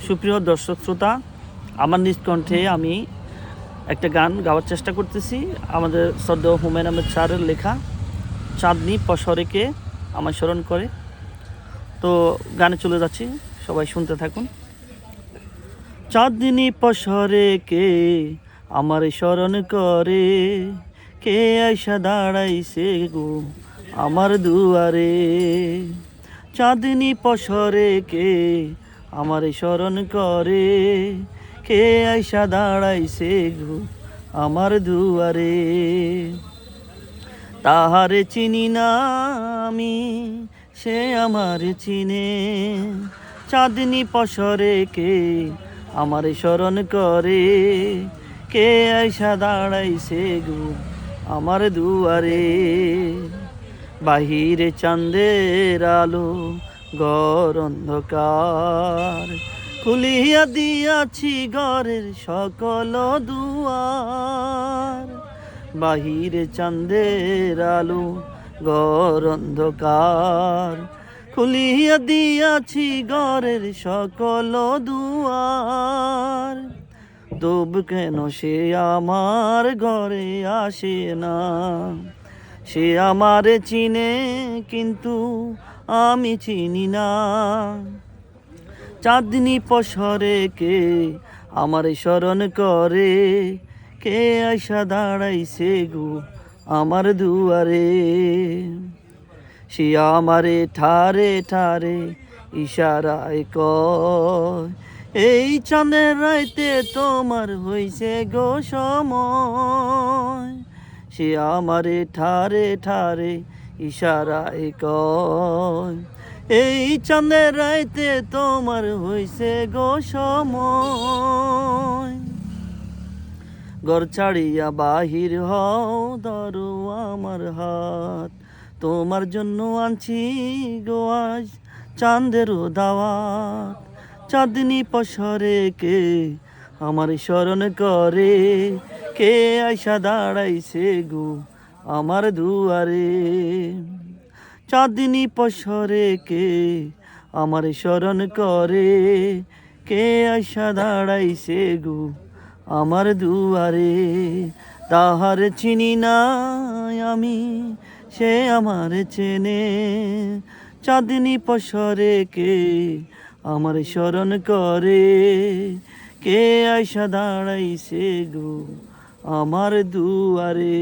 সুপ্রিয় দর্শক শ্রোতা, আমার নিজ কণ্ঠে আমি একটা গান গাওয়ার চেষ্টা করতেছি। আমাদের শ্রদ্ধেয় হুমায়ুন আহমেদ স্যারের লেখা চাঁদনি পশরেকে আমায় স্মরণ করে। তো গানে চলে যাচ্ছি, সবাই শুনতে থাকুন। চাঁদনি পশরেকে আমার স্মরণ করে, কে আইসা দাঁড়াইছে গো আমার দুয়ারে। চাঁদনি পশরেকে আমার স্মরণ করে, কে আইসা দাঁড়াইছে গো আমার দুয়ারে। তাহারে চিনি না আমি, সে আমার চিনে। চাঁদনি পশরেকে আমার স্মরণ করে, কে আইসা দাঁড়াইছে গো আমার দুয়ারে। বাহিরে চাঁদের আলো, ঘর অন্ধকার, খুলিয়া দিয়াছি ঘরের সকল দুয়ার। বাহিরে চাঁদের আলো, ঘর অন্ধকার, খুলিয়া দিয়াছি ঘরের সকল দুয়ার। তব কেন সে আমার ঘরে আসে না? সে আমারে চিনে কিন্তু আমি চিনি না। চাঁদনি পশরেকে আমার স্মরণ করে, কে আইসা দাঁড়াইছে গো আমার দুয়ারে। সে আমারে ঠারে ঠারে ইশারায় কয়, এই চাঁদের রাইতে তোমার হইছে গো সময়। সে আমারে ঠারে ঠারে ইশারায় কয়, এই চাঁদের রাইতে তোমার হইছে গো সময়। ঘর ছাড়িয়া বাহির হও, ধরো আমার হাত, তোমার জন্য আনছি গো আজ চাঁদেরও দাওয়াত। চাঁদনি পশরেকে আমার স্মরণ করে, কে আইসা দাঁড়াইছে গো আমার দুয়ারে। চাঁদনি পশরেকে আমার স্মরণ করে, কে আইসা দাঁড়াইছে গো আমার দুয়ারে। তাহার চিনি না আমি, সে আমার চেনে। চাঁদনি পশরেকে আমার স্মরণ করে, কে আইসা দাঁড়াইছে গো আমার দুয়ারে।